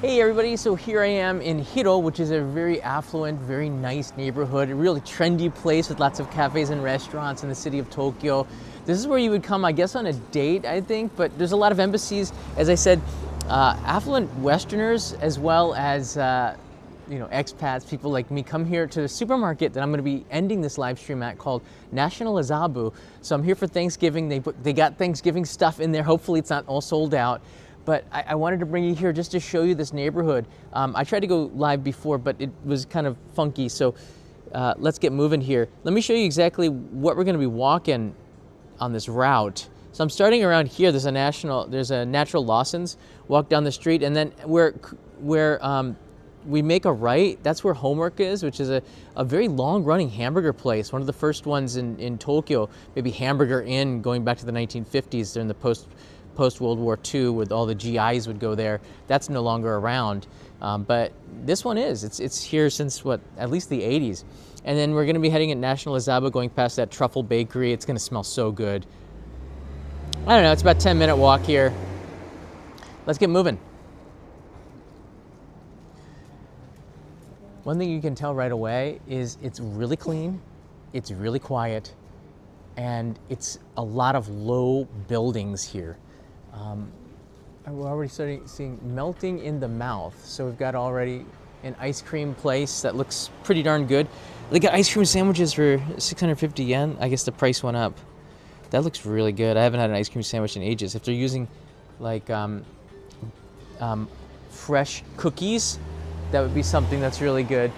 Hey everybody, so here I am in Hiro, which is a very affluent, very nice neighborhood, a really trendy place with lots of cafes and restaurants in the city of Tokyo. This is where you would come, I guess, on a date, I think, but there's a lot of embassies, as I said, affluent Westerners as well as expats, people like me, come here to the supermarket that I'm going to be ending this live stream at called National Azabu. So I'm here for Thanksgiving. They got Thanksgiving stuff in there. Hopefully it's not all sold out. But I wanted to bring you here just to show you this neighborhood. I tried to go live before, but it was kind of funky. So let's get moving here. Let me show you exactly what we're going to be walking on this route. So I'm starting around here. There's a Natural Lawson's. Walk down the street, and then where we make a right, that's where Homework is, which is a very long-running hamburger place. One of the first ones in Tokyo, maybe Hamburger Inn, going back to the 1950s during the post-World War II, with all the GIs would go there. That's no longer around, but this one is. It's here since, at least the 80s. And then we're going to be heading at National Azabu, going past that truffle bakery. It's going to smell so good. I don't know, it's about a 10-minute walk here. Let's get moving. One thing you can tell right away is it's really clean, it's really quiet, and it's a lot of low buildings here. We're already seeing melting in the mouth. So we've got already an ice cream place that looks pretty darn good. They got ice cream sandwiches for 650 yen. I guess the price went up. That looks really good. I haven't had an ice cream sandwich in ages. If they're using like fresh cookies, that would be something that's really good.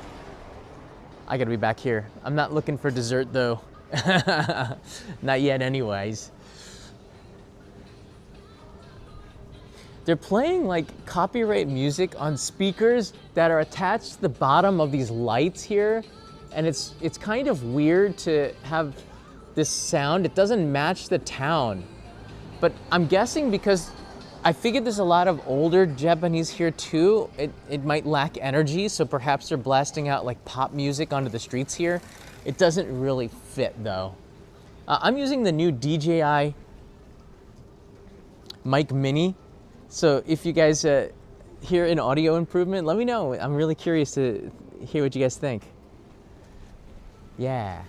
I gotta be back here. I'm not looking for dessert though. Not yet anyways. They're playing like copyright music on speakers that are attached to the bottom of these lights here. And it's kind of weird to have this sound. It doesn't match the town. But I'm guessing because I figured there's a lot of older Japanese here too, it might lack energy, so perhaps they're blasting out like pop music onto the streets here. It doesn't really fit though. I'm using the new DJI Mic Mini. So if you guys hear an audio improvement, let me know. I'm really curious to hear what you guys think. Yeah.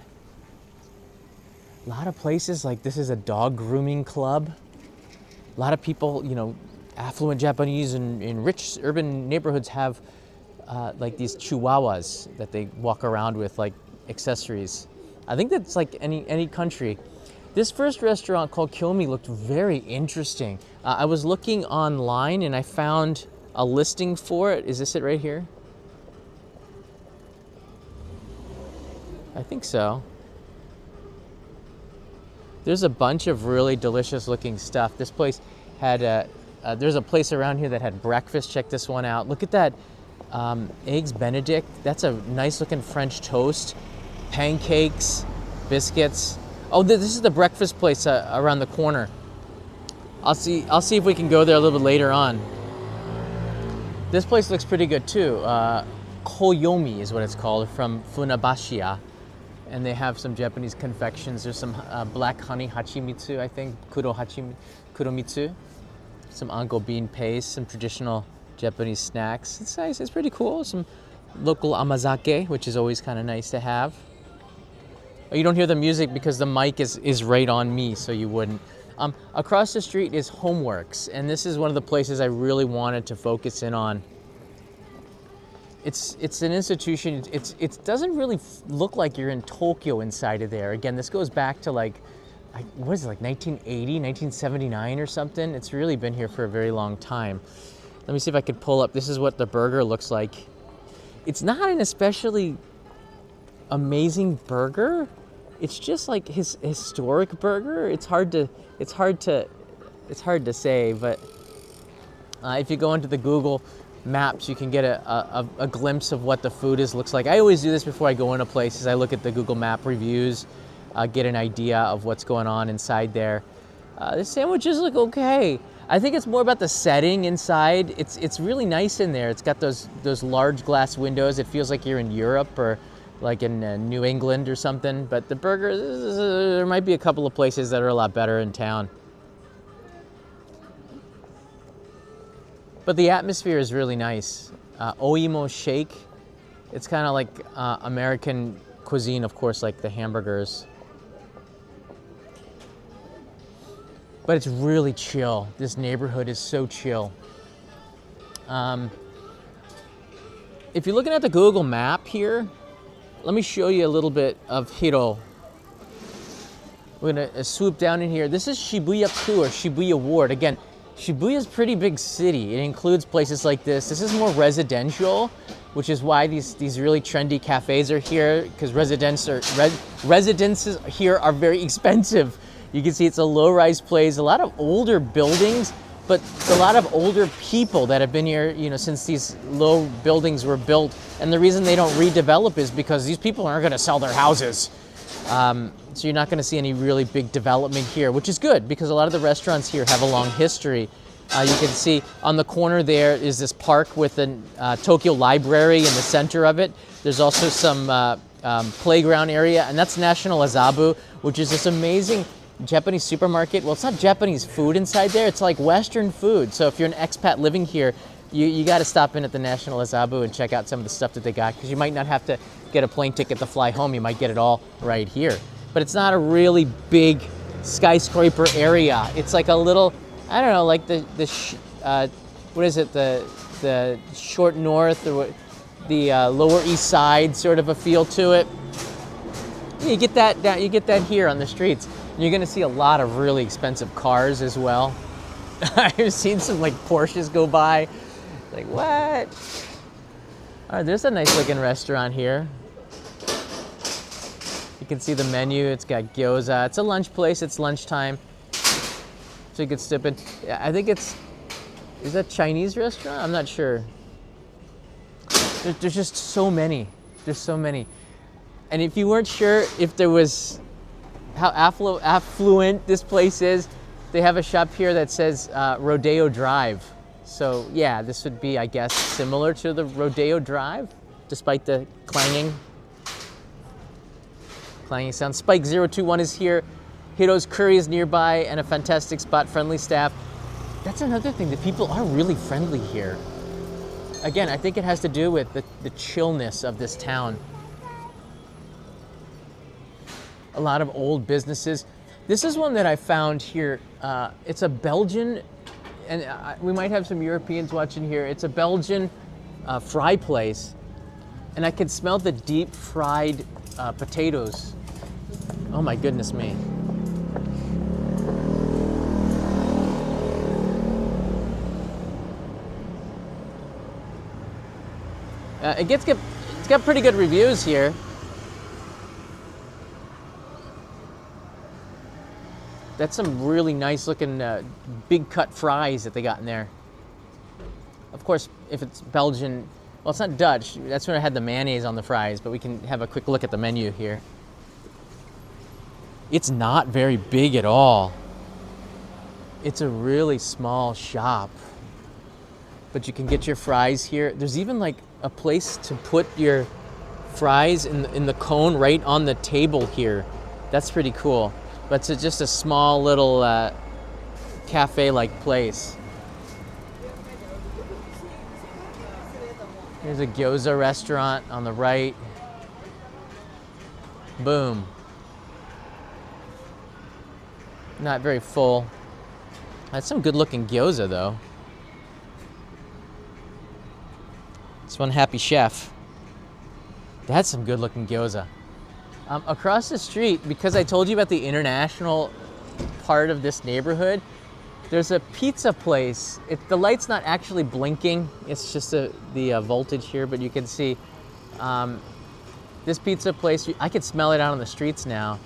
A lot of places, like this is a dog grooming club. A lot of people, affluent Japanese in rich urban neighborhoods have like these chihuahuas that they walk around with like accessories. I think that's like any country. This first restaurant called Kyomi looked very interesting. I was looking online and I found a listing for it. Is this it right here? I think so. There's a bunch of really delicious looking stuff. This place had, there's a place around here that had breakfast. Check this one out. Look at that Eggs Benedict. That's a nice looking French toast. Pancakes, biscuits. Oh, this is the breakfast place around the corner. I'll see if we can go there a little bit later on. This place looks pretty good too. Koyomi is what it's called, from Funabashia. And they have some Japanese confections. There's some black honey hachimitsu, I think, kuromitsu. Some anko bean paste, some traditional Japanese snacks. It's nice, it's pretty cool. Some local amazake, which is always kind of nice to have. Oh, you don't hear the music because the mic is right on me, so you wouldn't. Across the street is Homeworks, and this is one of the places I really wanted to focus in on. It's an institution. It doesn't really look like you're in Tokyo inside of there. Again, this goes back to like 1980, 1979 or something. It's really been here for a very long time. Let me see if I could pull up. This is what the burger looks like. It's not an especially amazing burger. It's just like his historic burger. It's hard to say, but if you go into the Google Maps, you can get a glimpse of what the food looks like. I always do this before I go into places. I look at the Google Map reviews, get an idea of what's going on inside there. The sandwiches look okay. I think it's more about the setting inside. It's really nice in there. It's got those large glass windows. It feels like you're in Europe or like in New England or something. But the burger, there might be a couple of places that are a lot better in town. But the atmosphere is really nice. Oimo shake. It's kind of like American cuisine, of course, like the hamburgers. But it's really chill. This neighborhood is so chill. If you're looking at the Google map here, let me show you a little bit of Hiro. We're gonna swoop down in here. This is Shibuya-ku, or Shibuya Ward. Again, Shibuya is a pretty big city. It includes places like this. This is more residential, which is why these really trendy cafes are here, because residences here are very expensive. You can see it's a low-rise place, a lot of older buildings, but a lot of older people that have been here, you know, since these low buildings were built. And the reason they don't redevelop is because these people aren't going to sell their houses. So you're not going to see any really big development here, which is good because a lot of the restaurants here have a long history. You can see on the corner there is this park with a Tokyo Library in the center of it. There's also some playground area, and that's National Azabu, which is this amazing Japanese supermarket. Well, it's not Japanese food inside there, it's like Western food. So if you're an expat living here, you got to stop in at the National Azabu and check out some of the stuff that they got, because you might not have to get a plane ticket to fly home. You might get it all right here. But it's not a really big skyscraper area. It's like a little, I don't know, like what is it, the short north, or the lower east side sort of a feel to it. You get that here on the streets. You're gonna see a lot of really expensive cars as well. I've seen some like Porsches go by. Like, what? All right, there's a nice looking restaurant here. You can see the menu. It's got gyoza. It's a lunch place. It's lunchtime. So you could step in. I think is that Chinese restaurant? I'm not sure. There's just so many. There's so many. And if you weren't sure if there was how affluent this place is, they have a shop here that says Rodeo Drive. So yeah, this would be, I guess, similar to the Rodeo Drive, despite the clanging sound. Spike 021 is here. Hiroo's Curry is nearby, and a fantastic spot, friendly staff. That's another thing, the people are really friendly here. Again, I think it has to do with the chillness of this town. A lot of old businesses. This is one that I found here. It's a Belgian, and we might have some Europeans watching here. It's a Belgian fry place, and I could smell the deep fried potatoes. Oh my goodness me. It's got pretty good reviews here. That's some really nice looking big cut fries that they got in there. Of course, if it's Belgian, well, it's not Dutch. That's when I had the mayonnaise on the fries, but we can have a quick look at the menu here. It's not very big at all. It's a really small shop, but you can get your fries here. There's even like a place to put your fries in the cone right on the table here. That's pretty cool. But it's just a small little cafe-like place. Here's a gyoza restaurant on the right. Boom. Not very full. That's some good-looking gyoza, though. It's one happy chef. That's some good-looking gyoza. Across the street, because I told you about the international part of this neighborhood, there's a pizza place. The light's not actually blinking. It's just the voltage here, but you can see this pizza place. I can smell it out on the streets now.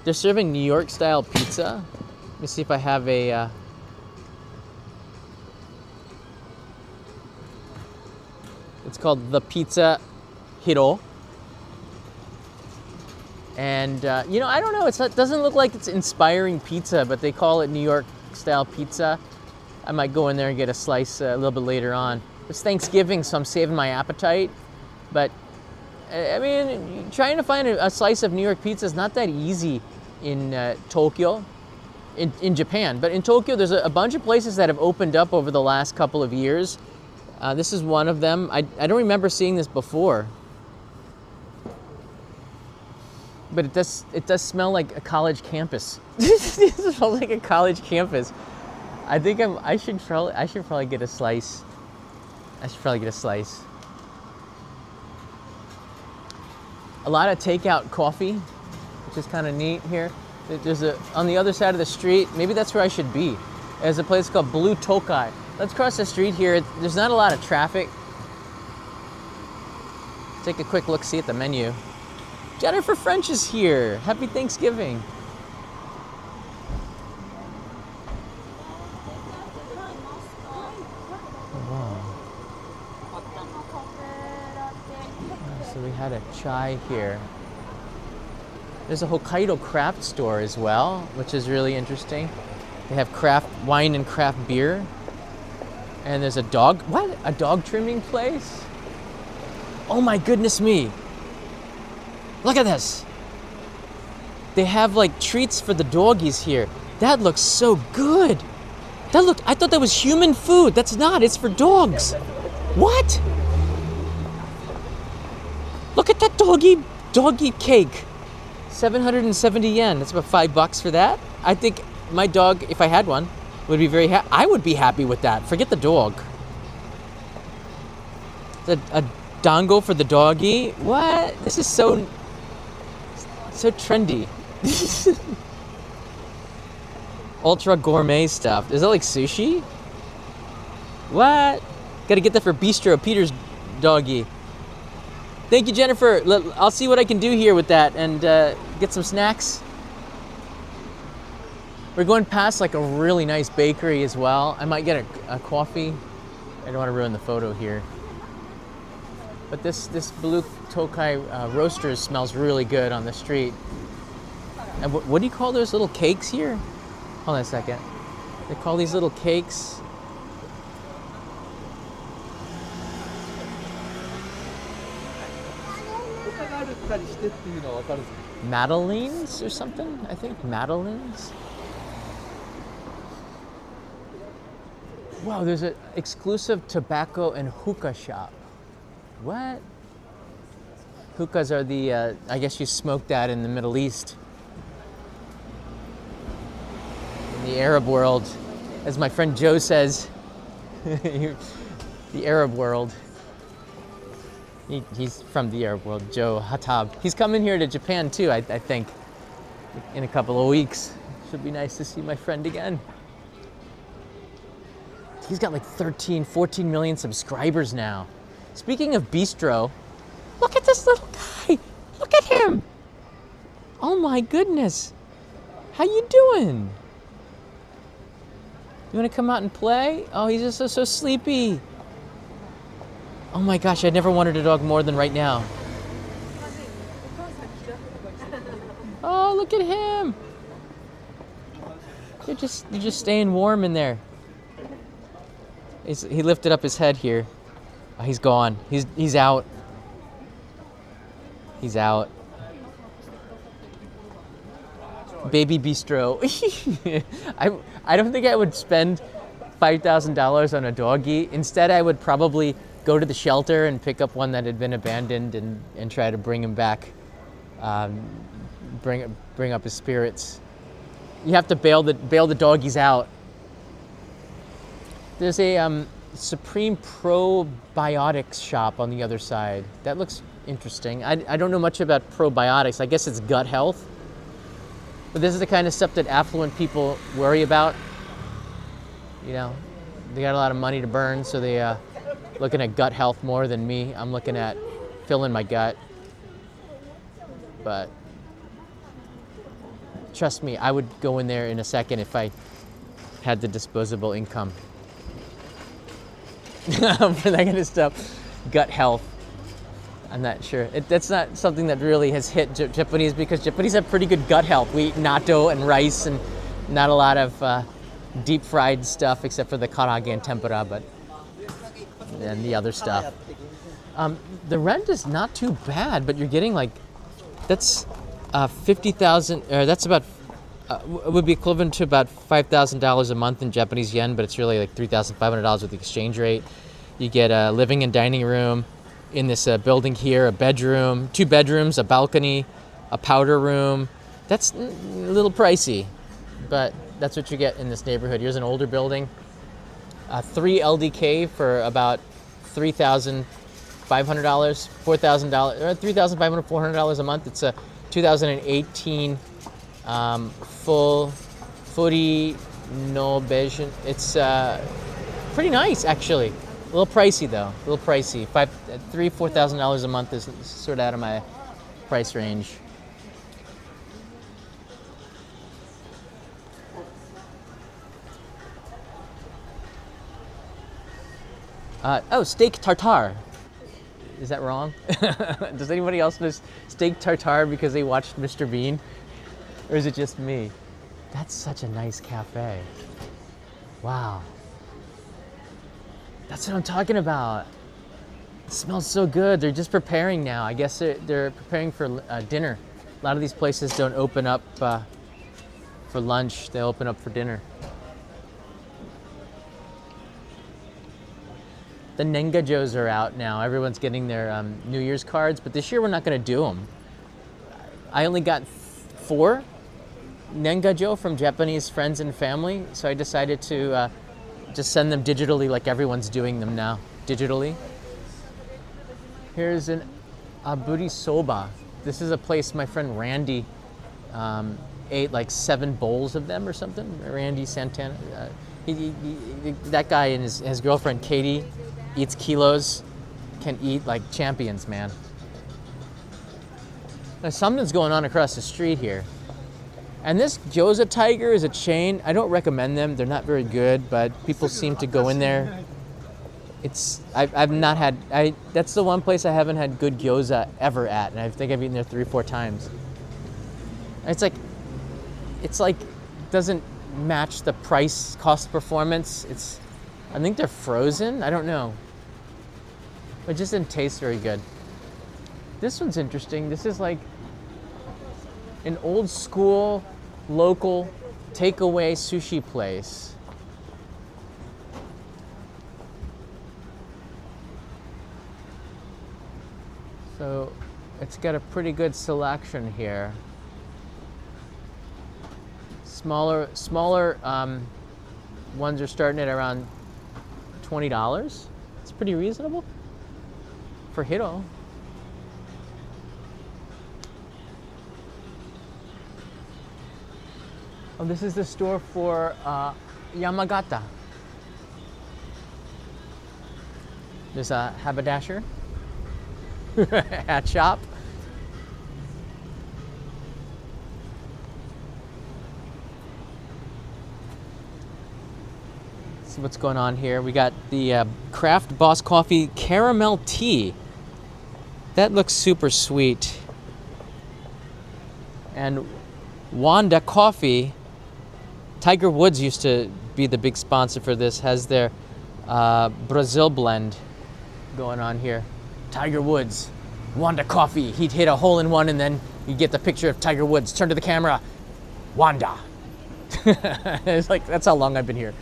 They're serving New York style pizza. Let me see if I have a it's called the Pizza Hiro. And, you know, I don't know, it doesn't look like it's inspiring pizza, but they call it New York style pizza. I might go in there and get a slice a little bit later on. It's Thanksgiving, so I'm saving my appetite. But, I mean, trying to find a slice of New York pizza is not that easy in Tokyo. in Japan. But in Tokyo, there's a bunch of places that have opened up over the last couple of years. This is one of them. I don't remember seeing this before. But it does smell like a college campus. It smells like a college campus. I think I should probably get a slice. I should probably get a slice. A lot of takeout coffee, which is kind of neat here. There's on the other side of the street, maybe that's where I should be. There's a place called Blue Tokai. Let's cross the street here. There's not a lot of traffic. Take a quick look-see at the menu. Jennifer French is here. Happy Thanksgiving. So we had a chai here. There's a Hokkaido craft store as well, which is really interesting. They have craft wine and craft beer. And there's a dog trimming place? Oh my goodness me. Look at this. They have like treats for the doggies here. That looks so good. I thought that was human food. That's not, it's for dogs. What? Look at that doggy cake. 770 yen. That's about $5 for that. I think my dog, if I had one, would be very happy. I would be happy with that. Forget the dog. A dango for the doggy. What? This is so trendy. Ultra gourmet stuff. Is that like sushi? What? Gotta get that for Bistro Peter's doggy. Thank you, Jennifer. I'll see what I can do here with that and get some snacks. We're going past like a really nice bakery as well. I might get a coffee. I don't want to ruin the photo here. But this Blue Tokai Roasters smells really good on the street. And what do you call those little cakes here? Hold on a second. They call these little cakes. Madeleines or something? I think Madeleines. Wow, there's an exclusive tobacco and hookah shop. What? Hookahs are the, I guess you smoke that in the Middle East. In the Arab world, as my friend Joe says, the Arab world. He's from the Arab world, Joe Hatab. He's coming here to Japan too, I think, in a couple of weeks. Should be nice to see my friend again. He's got like 13, 14 million subscribers now. Speaking of bistro, look at this little guy. Look at him. Oh my goodness. How you doing? You want to come out and play? Oh, he's just so sleepy. Oh my gosh, I never wanted a dog more than right now. Oh, look at him. You're just staying warm in there. He lifted up his head here. Oh, he's gone. He's out. He's out. Baby bistro. I don't think I would spend $5,000 on a doggy. Instead, I would probably go to the shelter and pick up one that had been abandoned and try to bring him back, bring up his spirits. You have to bail the doggies out. There's a Supreme Probiotics shop on the other side. That looks interesting. I don't know much about probiotics. I guess it's gut health. But this is the kind of stuff that affluent people worry about. You know, they got a lot of money to burn, so they looking at gut health more than me. I'm looking at filling my gut. But trust me, I would go in there in a second if I had the disposable income. For that kind of stuff. Gut health. I'm not sure. That's not something that really has hit Japanese, because Japanese have pretty good gut health. We eat natto and rice and not a lot of deep fried stuff except for the karage and tempura, and the other stuff. The rent is not too bad, but you're getting like, that's 50,000, or that's about It would be equivalent to about $5,000 a month in Japanese yen, but it's really like $3,500 with the exchange rate. You get a living and dining room in this building here, a bedroom, 2 bedrooms, a balcony, a powder room. That's a little pricey, but that's what you get in this neighborhood. Here's an older building, 3 LDK for about $3,500, $4,000, or $3,500, $400 a month. It's a 2018 full furi no beige. It's pretty nice, actually. A little pricey though. A little pricey. $4,000 a month is sort of out of my price range. Oh, steak tartare. Is that wrong? Does anybody else know steak tartare because they watched Mr. Bean? Or is it just me? That's such a nice cafe. Wow. That's what I'm talking about. It smells so good. They're just preparing now. I guess they're preparing for dinner. A lot of these places don't open up for lunch. They open up for dinner. The Nengajos are out now. Everyone's getting their New Year's cards, but this year we're not going to do them. I only got 4 Nengajo from Japanese friends and family, so I decided to just send them digitally like everyone's doing them now, digitally. Here's an aburi soba. This is a place my friend Randy ate like 7 bowls of them or something. Randy Santana. That guy and his girlfriend Katie eats kilos, can eat like champions, man. Now something's going on across the street here. And this Gyoza Tiger is a chain. I don't recommend them. They're not very good, but people seem to go in there. I've not had, that's the one place I haven't had good gyoza ever at, and I think I've eaten there 3 or 4 times. It's like doesn't match the price cost performance. I think they're frozen. I don't know. It just didn't taste very good. This one's interesting. This is like an old school, local takeaway sushi place. So it's got a pretty good selection here. Smaller ones are starting at around $20. It's pretty reasonable for Hiro. Oh, this is the store for Yamagata. There's a haberdasher, hat shop. See what's going on here. We got the Craft Boss Coffee Caramel Tea. That looks super sweet. And Wanda Coffee, Tiger Woods used to be the big sponsor for this, has their Brazil blend going on here. Tiger Woods, Wanda Coffee. He'd hit a hole in one and then you get the picture of Tiger Woods. Turn to the camera, Wanda. It's like, that's how long I've been here.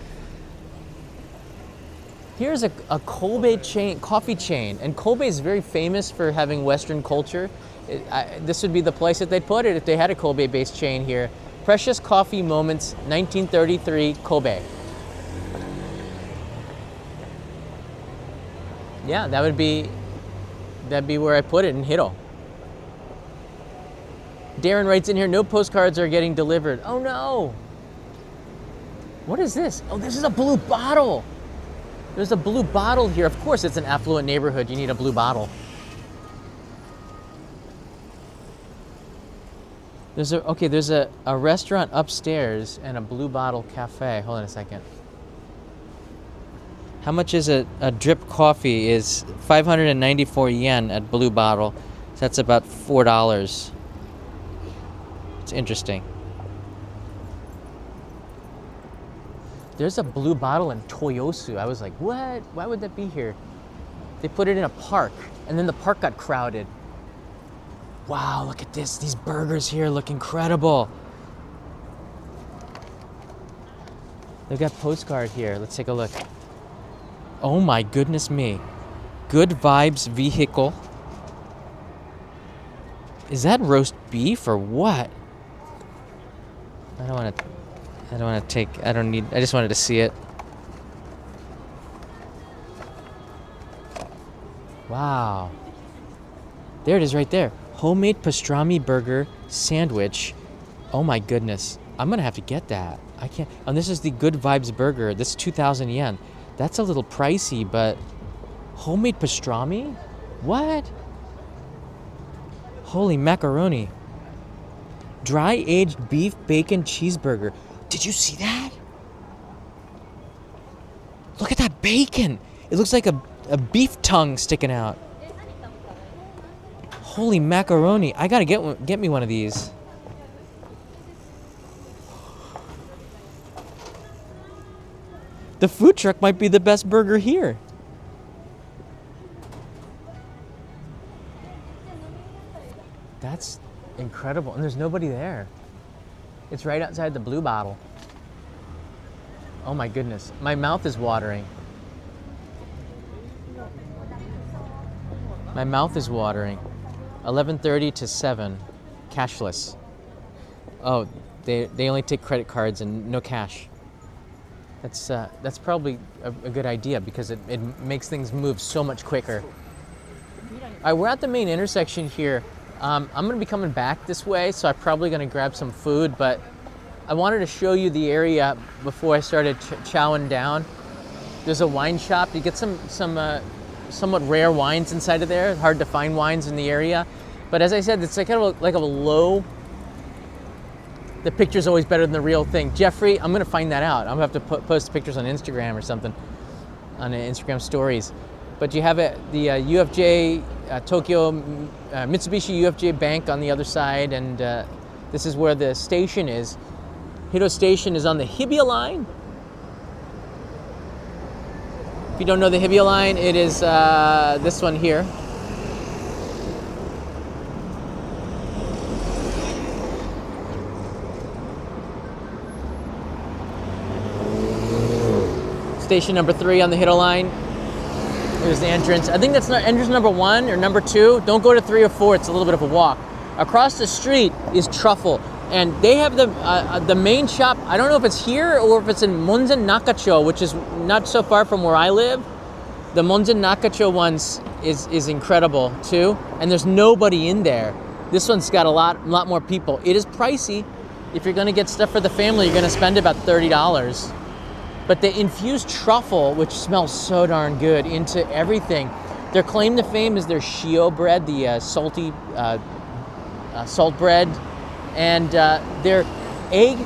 Here's a Kobe chain, coffee chain, and Kobe is very famous for having Western culture. This would be the place that they'd put it if they had a Kobe-based chain here. Precious Coffee Moments, 1933, Kobe. Yeah, that'd be where I put it, in Hiro. Darren writes in here, no postcards are getting delivered. Oh no! What is this? Oh, this is a blue bottle. There's a blue bottle here. Of course, it's an affluent neighborhood. You need a blue bottle. There's a restaurant upstairs and a blue bottle cafe. Hold on a second. How much is a drip coffee? Is 594 yen at Blue Bottle. So that's about $4. It's interesting. There's a Blue Bottle in Toyosu. I was like, what? Why would that be here? They put it in a park, and then the park got crowded. Wow, look at this. These burgers here look incredible. They've got postcard here. Let's take a look. Oh my goodness me. Good Vibes Vehicle. Is that roast beef or what? I just wanted to see it. Wow. There it is right there. Homemade pastrami burger sandwich. Oh my goodness. I'm gonna have to get that. I can't. And this is the Good Vibes burger. This is 2,000 yen. That's a little pricey, but homemade pastrami? What? Holy macaroni. Dry aged beef bacon cheeseburger. Did you see that? Look at that bacon. It looks like a beef tongue sticking out. Holy macaroni. I gotta get me one of these. The food truck might be the best burger here. That's incredible. And there's nobody there. It's right outside the Blue Bottle. Oh my goodness. My mouth is watering. My mouth is watering. 11:30 to 7. Cashless. Oh, they only take credit cards and no cash. That's probably a good idea because it makes things move so much quicker. All right, we're at the main intersection here. I'm going to be coming back this way, so I'm probably going to grab some food, but I wanted to show you the area before I started chowing down. There's a wine shop. You get some somewhat rare wines inside of there. Hard to find wines in the area. But as I said, it's like kind of like a low. The picture's always better than the real thing. Jeffrey, I'm going to find that out. I'm going to have to post pictures on Instagram or something, on Instagram stories. But you have the UFJ Tokyo Mitsubishi UFJ Bank on the other side, and this is where the station is. Hiroo Station is on the Hibiya line. If you don't know the Hibiya line, it is this one here. Station number 3 on the Hiroo line. There's the entrance. I think that's not entrance number 1 or number 2. Don't go to 3 or 4. It's a little bit of a walk. Across the street is Truffle, and they have the main shop. I don't know if it's here or if it's in Monzen Nakacho, which is not so far from where I live. The Monzen Nakacho ones is incredible too, and there's nobody in there. This one's got a lot more people. It is pricey. If you're going to get stuff for the family, you're going to spend about $30. But they infuse truffle, which smells so darn good, into everything. Their claim to fame is their shio bread, the salty salt bread, and their egg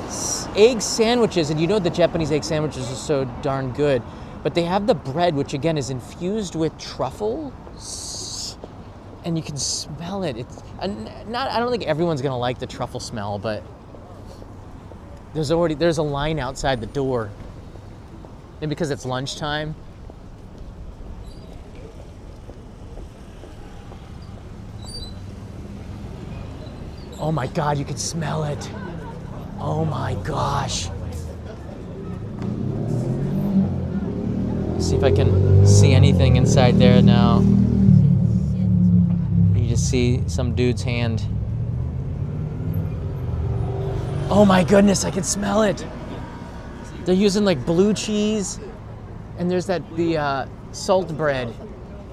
sandwiches. And you know the Japanese egg sandwiches are so darn good. But they have the bread, which again is infused with truffle, and you can smell it. It's not. I don't think everyone's gonna like the truffle smell, but there's a line outside the door. And because it's lunchtime. Oh my God, you can smell it. Oh my gosh. Let's see if I can see anything inside there now. You just see some dude's hand. Oh my goodness, I can smell it. They're using like blue cheese, and there's the salt bread,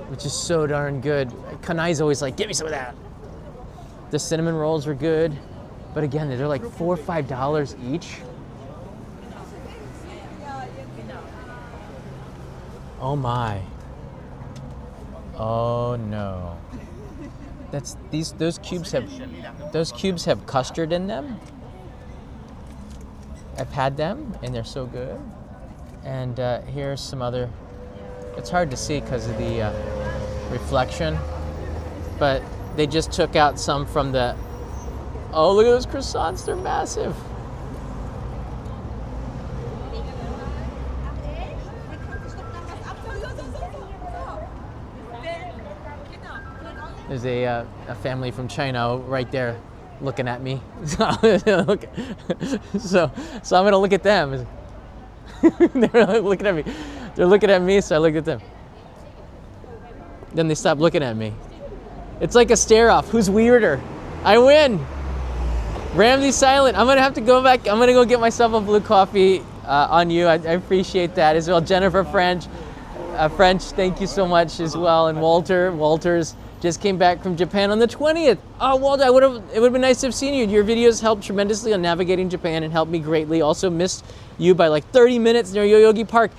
which is so darn good. Kanai's always like, get me some of that. The cinnamon rolls are good, but again, they're like $4 or $5 each. Oh my. Oh no. Those cubes have custard in them. I've had them, and they're so good. And here's some other. It's hard to see because of the reflection, but they just took out some from the. Oh, look at those croissants! They're massive. There's a family from China right there, looking at me. So I'm gonna look at them. They're like looking at me. They're looking at me, so I look at them. Then they stop looking at me. It's like a stare off. Who's weirder? I win. Ramsey's silent. I'm gonna have to go back. I'm gonna go get myself a blue coffee on you. I appreciate that as well. Jennifer French, thank you so much as well. And Walters just came back from Japan on the 20th. Oh, Walter, it would have been nice to have seen you. Your videos helped tremendously on navigating Japan and helped me greatly. Also missed you by like 30 minutes near Yoyogi Park.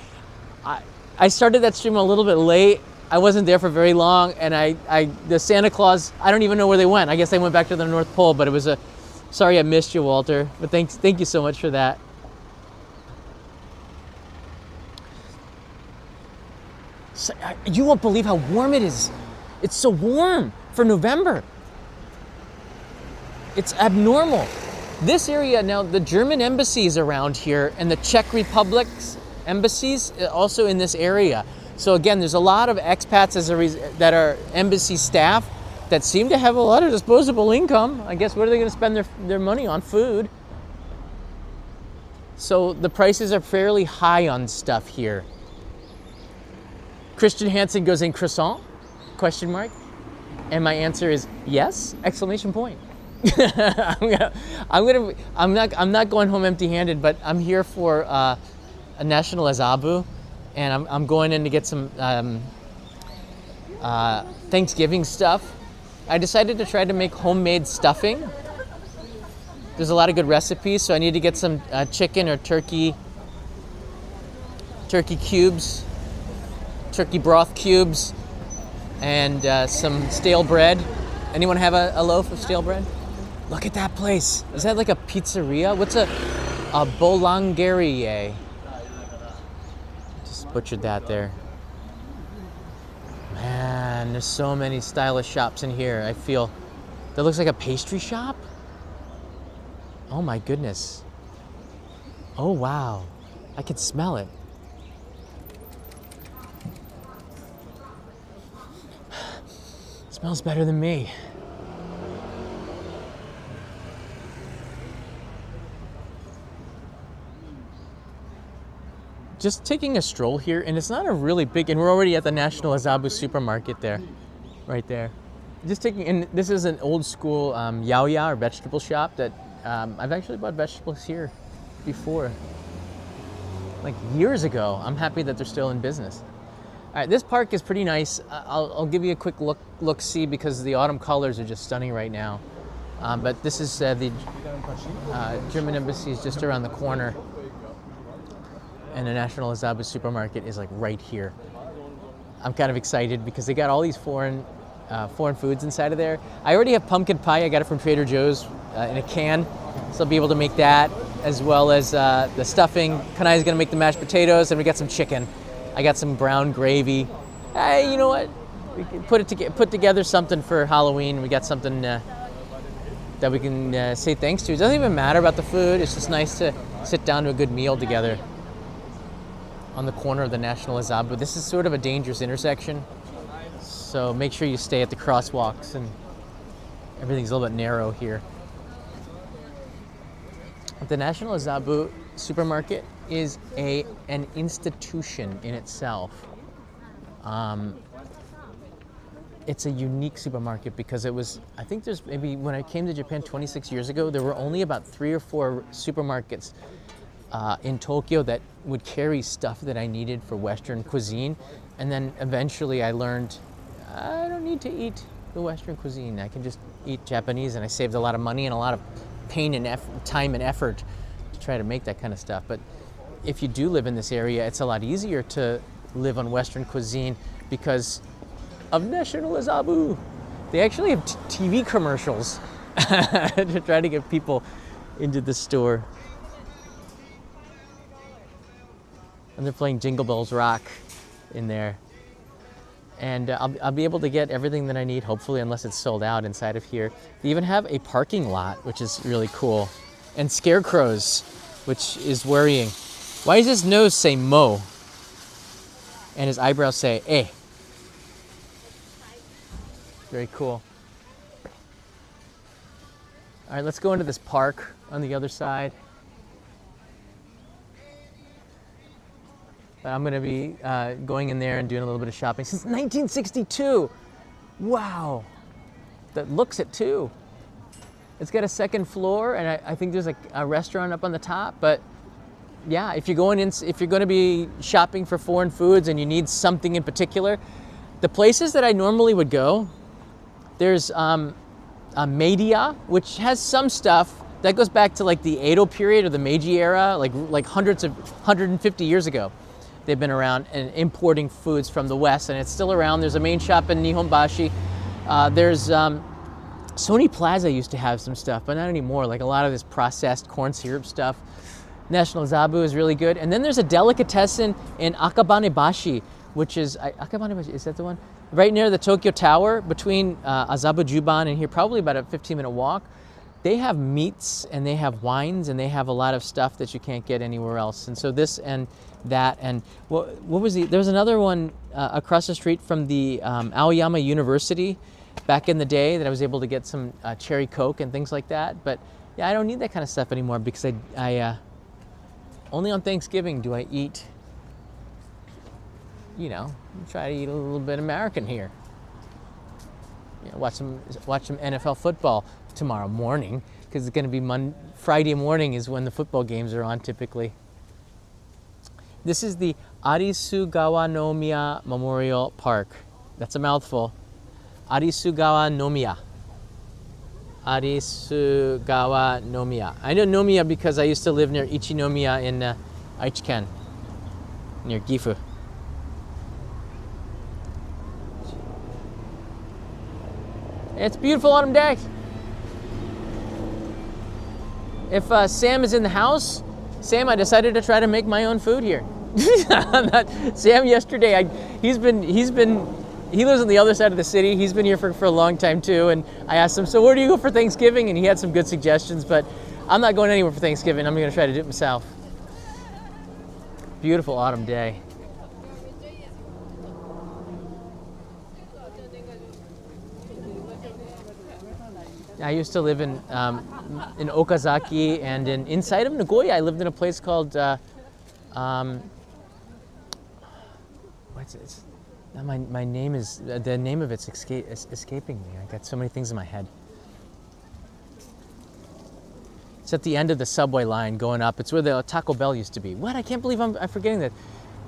I started that stream a little bit late. I wasn't there for very long, and the Santa Claus, I don't even know where they went. I guess they went back to the North Pole, but it was sorry I missed you, Walter. But thank you so much for that. So, you won't believe how warm it is. It's so warm for November. It's abnormal. This area now, the German embassies around here and the Czech Republic's embassies also in this area. So again, there's a lot of expats that are embassy staff that seem to have a lot of disposable income. I guess what are they going to spend their money on? Food. So the prices are fairly high on stuff here. Christian Hansen goes in croissant? Question mark. And my answer is yes! Exclamation point. I'm not going home empty-handed, but I'm here for a national Azabu, and I'm going in to get some Thanksgiving stuff. I decided to try to make homemade stuffing. There's a lot of good recipes, so I need to get some chicken or turkey cubes, turkey broth cubes, and some stale bread. Anyone have a loaf of stale bread? Look at that place. Is that like a pizzeria? What's a boulangerie? Just butchered that there. Man, there's so many stylish shops in here. I feel that looks like a pastry shop. Oh my goodness. Oh wow, I can smell it. Smells better than me. Just taking a stroll here, and it's not a really big, and we're already at the National Azabu Supermarket there, right there. Just taking, and this is an old school yaoya or vegetable shop that I've actually bought vegetables here before, like years ago. I'm happy that they're still in business. All right, this park is pretty nice. I'll give you a quick look-see because the autumn colors are just stunning right now. But this is the German embassy is just around the corner. And the National Azabu Supermarket is like right here. I'm kind of excited because they got all these foreign foods inside of there. I already have pumpkin pie. I got it from Trader Joe's in a can, so I'll be able to make that, as well as the stuffing. Kanai's gonna make the mashed potatoes, and we got some chicken. I got some brown gravy. Hey, you know what? We can put together something for Halloween. We got something that we can say thanks to. It doesn't even matter about the food. It's just nice to sit down to a good meal together on the corner of the National Azabu. This is sort of a dangerous intersection, so make sure you stay at the crosswalks, and everything's a little bit narrow here. The National Azabu Supermarket is an institution in itself. It's a unique supermarket because it was, I think there's maybe, when I came to Japan 26 years ago, there were only about 3 or 4 supermarkets in Tokyo that would carry stuff that I needed for Western cuisine. And then eventually I learned I don't need to eat the Western cuisine. I can just eat Japanese, and I saved a lot of money and a lot of pain and time and effort to try to make that kind of stuff. But if you do live in this area, it's a lot easier to live on Western cuisine because of National Azabu. They actually have TV commercials to try to get people into the store. And they're playing Jingle Bells Rock in there. And I'll be able to get everything that I need, hopefully, unless it's sold out inside of here. They even have a parking lot, which is really cool. And scarecrows, which is worrying. Why does his nose say mo? And his eyebrows say eh? Very cool. All right, let's go into this park on the other side. But I'm going to be going in there and doing a little bit of shopping since 1962. Wow. That looks it too. It's got a second floor, and I think there's a restaurant up on the top. But yeah, if you're going to be shopping for foreign foods and you need something in particular, the places that I normally would go, there's Media, which has some stuff that goes back to like the Edo period or the Meiji era, like 150 years ago. They've been around and importing foods from the West, and it's still around. There's a main shop in Nihonbashi. There's Sony Plaza used to have some stuff, but not anymore. Like a lot of this processed corn syrup stuff. National Azabu is really good. And then there's a delicatessen in Akabanebashi, which is, Akabanebashi, is that the one? Right near the Tokyo Tower, between Azabu Juban and here, probably about a 15-minute walk. They have meats and they have wines and they have a lot of stuff that you can't get anywhere else. And so this and that, and what was there was another one across the street from the Aoyama University back in the day that I was able to get some cherry Coke and things like that. But yeah, I don't need that kind of stuff anymore because I only on Thanksgiving do I eat, try to eat a little bit American here. Watch some NFL football tomorrow morning because it's going to be Friday morning is when the football games are on typically. This is the Arisugawanomiya Memorial Park. That's a mouthful. Arisugawanomiya. Arisugawanomiya. I know Nomiya because I used to live near Ichinomiya in Aichiken, near Gifu. It's a beautiful autumn day. If Sam is in the house, Sam, I decided to try to make my own food here. Sam yesterday, he lives on the other side of the city. He's been here for a long time too. And I asked him, so where do you go for Thanksgiving? And he had some good suggestions, but I'm not going anywhere for Thanksgiving. I'm gonna try to do it myself. Beautiful autumn day. I used to live in Okazaki and inside of Nagoya. I lived in a place called what's it? My name is the name of it's escaping me. I got so many things in my head. It's at the end of the subway line going up. It's where the Taco Bell used to be. What? I can't believe I'm forgetting that.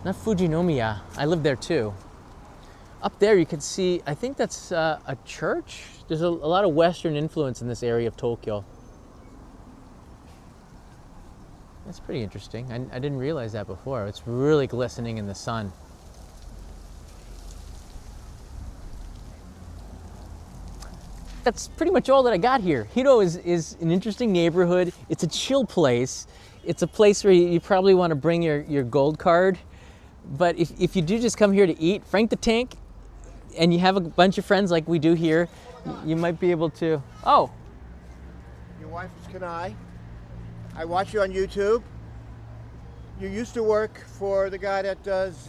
Not Fujinomiya. I lived there too. Up there you can see, I think that's a church. There's a lot of Western influence in this area of Tokyo. That's pretty interesting. I didn't realize that before. It's really glistening in the sun. That's pretty much all that I got here. Hiro is an interesting neighborhood. It's a chill place. It's a place where you probably want to bring your gold card. But if you do just come here to eat, Frank the Tank, and you have a bunch of friends like we do here, you might be able to. Oh. Your wife is Kanai. I watch you on YouTube. You used to work for the guy that does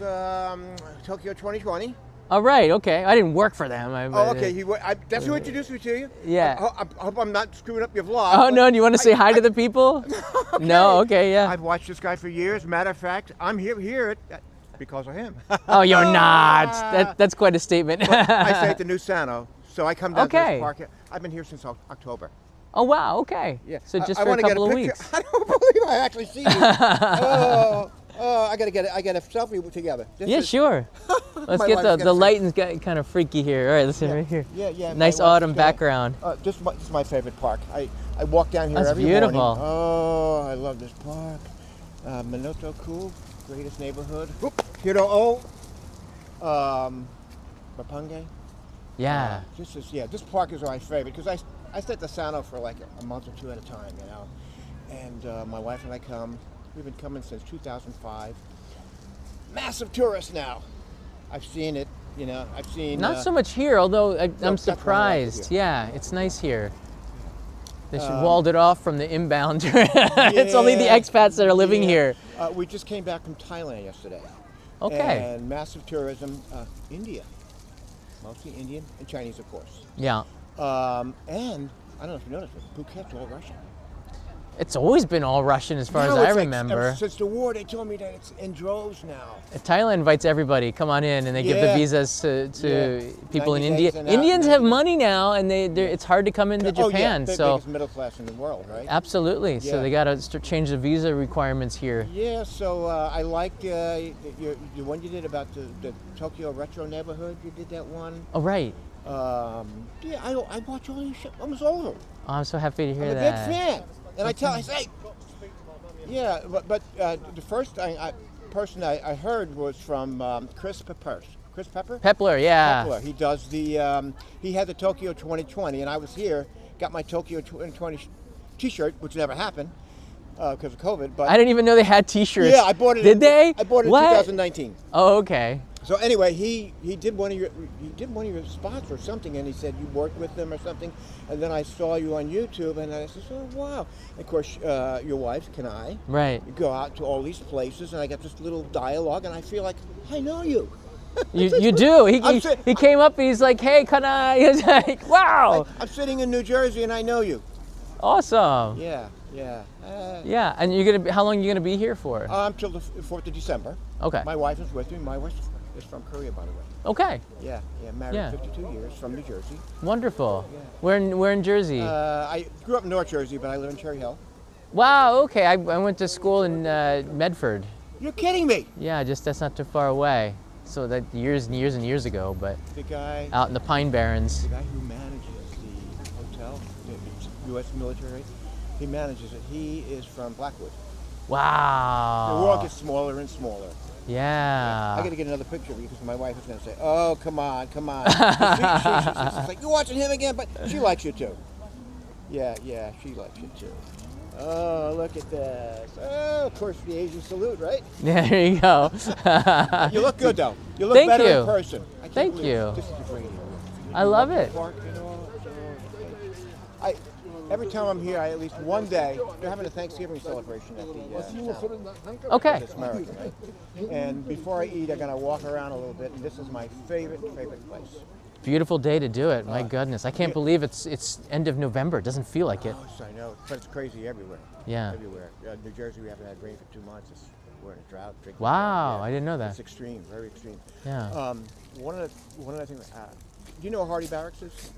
Tokyo 2020. All right, okay. I didn't work for them. Okay. That's who introduced me to you? Yeah. I hope I'm not screwing up your vlog. Oh, no, do you want to say hi to the people? Okay. No, okay, yeah. I've watched this guy for years. Matter of fact, I'm here because of him. Oh, you're not. That's quite a statement. I stay at the New Sano, so I come down to this park. I've been here since October. Oh, wow, okay. Yeah. So just for a couple of weeks. I don't believe I actually see you. I gotta get a selfie together. Sure. Let's get the lighting's kind of freaky here. All right, let's sit right here. Yeah. Nice autumn background. This is my favorite park. I walk down here every beautiful. morning. Oh, I love this park. Minoto-ku, greatest neighborhood. Hiro-o, Mapunge. Yeah. This park is my favorite because I stay at the Sano for like a month or two at a time, And my wife and I come. We've been coming since 2005. Massive tourists now. I've seen it, I've seen... Not so much here, although I'm surprised. Yeah, it's nice here. They should walled it off from the inbound. It's only the expats that are living here. We just came back from Thailand yesterday. Okay. And massive tourism. India. Mostly Indian and Chinese, of course. Yeah. And, I don't know if you noticed, but Phuket's all Russian. It's always been all Russian as far as I remember. Since the war, they told me that it's in droves now. Thailand invites everybody, come on in, and they give the visas to people in India. Indians have money now, and it's hard to come into Japan. The so biggest middle class in the world, right? Absolutely. So they got to change the visa requirements here. Yeah. So I like the one you did about the Tokyo retro neighborhood. You did that one. Oh right. Yeah, I watch all your shit. Almost all of them. Oh, I'm so happy to hear I'm a that. big fan. And I say, yeah, but the first person I heard was from Chris Pepper. Chris Pepper? Pepler, yeah. Pepler. He does he had the Tokyo 2020, and I was here, got my Tokyo 2020 T-shirt, which never happened because of COVID. But I didn't even know they had T-shirts. Yeah, I bought it. Did they? I bought it in 2019. Oh, okay. So anyway, he did one of your spots or something, and he said you worked with them or something, and then I saw you on YouTube, and I said, oh wow! And of course, your wife and I go out to all these places, and I got this little dialogue, and I feel like I know you. You do. He came up, and he's like, hey, can I? He's like, wow! I'm sitting in New Jersey, and I know you. Awesome. Yeah. Yeah, and how long are you gonna be here for? Till the 4th of December. Okay. My wife is with me. My wife is from Korea, by the way. Okay. Yeah, married 52 years, from New Jersey. Wonderful. Yeah. Where in Jersey? I grew up in North Jersey, but I live in Cherry Hill. Wow, okay. I went to school in Medford. You're kidding me! Yeah, that's not too far away. So that years and years and years ago, but the guy out in the Pine Barrens. The guy who manages the hotel, the U.S. military, he manages it. He is from Blackwood. Wow. The world gets smaller and smaller. Yeah. I got to get another picture of you because my wife is going to say, "Oh, come on." She's like, "You're watching him again," but she likes you too. Yeah, she likes you too. Oh, look at this. Oh, of course, the Asian salute, right? Yeah, there you go. You look good, though. You look better in person. Thank you. This is a great area. I love it. Park, every time I'm here, at least one day, they're having a Thanksgiving celebration at the Okay. It's American, right? And before I eat, I'm going to walk around a little bit, and this is my favorite place. Beautiful day to do it. My goodness, I can't believe it's end of November. It doesn't feel like it. Oh, I know, but it's crazy everywhere. Yeah. Everywhere. New Jersey, we haven't had rain for 2 months. We're in a drought. Wow, yeah. I didn't know that. It's extreme, very extreme. Yeah. One of the things. Do you know where Hardy Barracks is?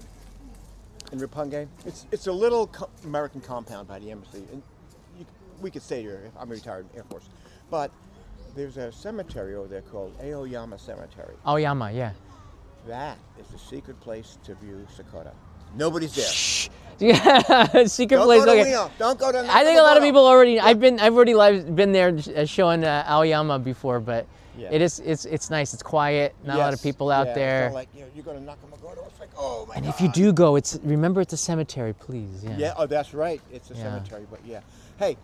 In Roppongi? It's a little American compound by the embassy, and we could stay there. I'm a retired Air Force, but there's a cemetery over there called Aoyama Cemetery. Aoyama, yeah. That is the secret place to view Sakota. Nobody's there. Shh. Yeah, secret Don't place. Go to Okay. Reno. Don't go to. I think a lot of people already. Yeah. I've already been there showing Aoyama before, but it's nice. It's quiet. Not a lot of people out there. It's not like you're going to Nakamogoto. It's like, oh my God. And if you do go, remember it's a cemetery, please. Yeah. Yeah. Oh, that's right. It's a cemetery, but yeah. Hey,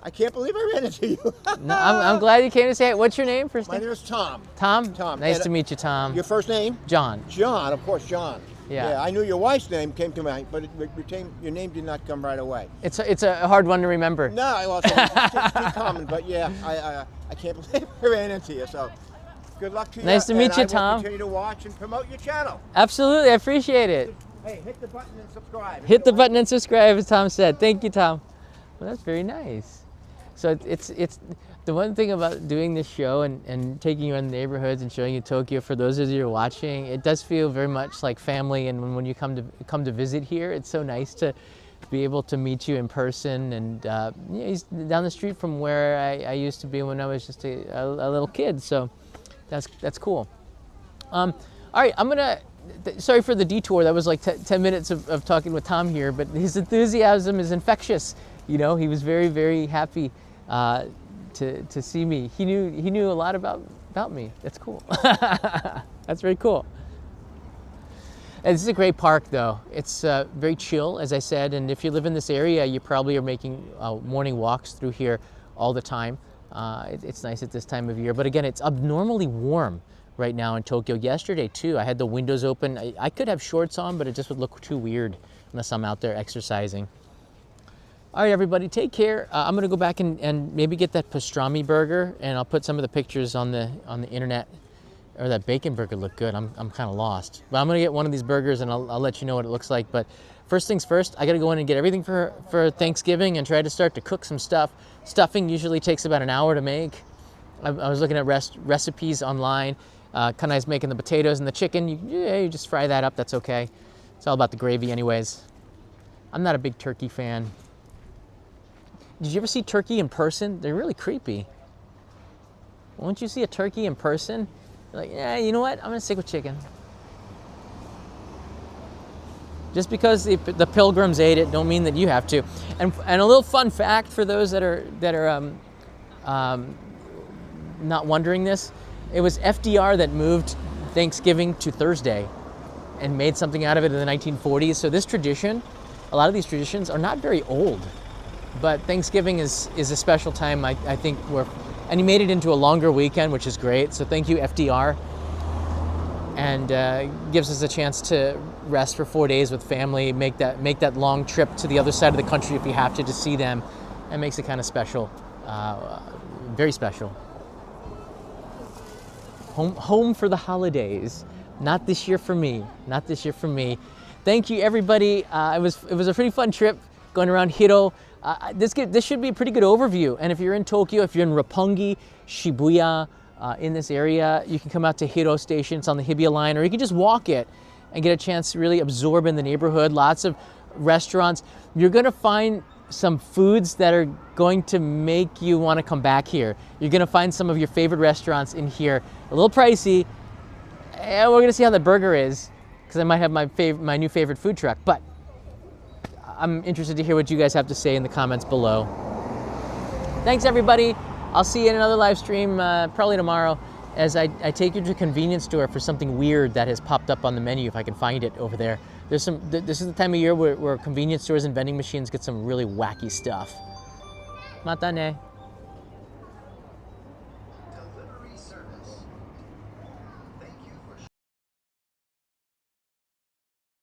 I can't believe I ran into you. No, I'm glad you came to say it. What's your name? First name? My name is Tom. Tom? Tom. Nice to meet you, Tom. Your first name? John. John, of course, John. Yeah. I knew your wife's name came to mind, but your name did not come right away. It's a hard one to remember. No, well, it's too common, but yeah, I can't believe I ran into you. So, good luck to you. Nice to meet you, I will Tom. Continue to watch and promote your channel. Absolutely, I appreciate it. Hey, hit the button and subscribe. Hit the button and subscribe, as Tom said. Thank you, Tom. Well, that's very nice. So it's the one thing about doing this show and taking you in the neighborhoods and showing you Tokyo, for those of you who are watching, it does feel very much like family. And when you come to visit here, it's so nice to be able to meet you in person. And he's down the street from where I used to be when I was just a little kid. So that's cool. All right, sorry for the detour. That was like 10 minutes of talking with Tom here, but his enthusiasm is infectious. You know, he was very, very happy to see me. He knew a lot about me. That's cool. That's very cool. And this is a great park, though. It's very chill, as I said, and if you live in this area, you probably are making morning walks through here all the time. It's nice at this time of year, but again, it's abnormally warm right now in Tokyo. Yesterday, too, I had the windows open. I could have shorts on, but it just would look too weird unless I'm out there exercising. All right, everybody, take care. I'm gonna go back and maybe get that pastrami burger, and I'll put some of the pictures on the internet. Or that bacon burger looked good. I'm kind of lost, but I'm gonna get one of these burgers and I'll let you know what it looks like. But first things first, I gotta go in and get everything for Thanksgiving and try to start to cook some stuff. Stuffing usually takes about an hour to make. I was looking at recipes online. Kanai's making the potatoes and the chicken. You just fry that up, that's okay. It's all about the gravy anyways. I'm not a big turkey fan. Did you ever see turkey in person? They're really creepy. Once you see a turkey in person, you're like, yeah, you know what? I'm gonna stick with chicken. Just because the pilgrims ate it, don't mean that you have to. And a little fun fact for those that are not wondering this, it was FDR that moved Thanksgiving to Thursday and made something out of it in the 1940s. So this tradition, a lot of these traditions are not very old, but Thanksgiving is a special time, I think, and he made it into a longer weekend, which is great. So thank you, FDR. And gives us a chance to rest for 4 days with family, make that long trip to the other side of the country if you have to see them. It makes it kind of special, very special. Home for the holidays. Not this year for me. Not this year for me. Thank you, everybody. It was a pretty fun trip going around Hiro. This should be a pretty good overview. And if you're in Tokyo, if you're in Roppongi, Shibuya, in this area, you can come out to Hiro Station. It's on the Hibiya line, or you can just walk it and get a chance to really absorb in the neighborhood. Lots of restaurants. You're going to find some foods that are going to make you want to come back here. You're going to find some of your favorite restaurants in here. A little pricey. And we're going to see how the burger is, because I might have my new favorite food truck. But I'm interested to hear what you guys have to say in the comments below. Thanks, everybody. I'll see you in another live stream probably tomorrow as I take you to a convenience store for something weird that has popped up on the menu if I can find it over there. This is the time of year where convenience stores and vending machines get some really wacky stuff. Mata ne.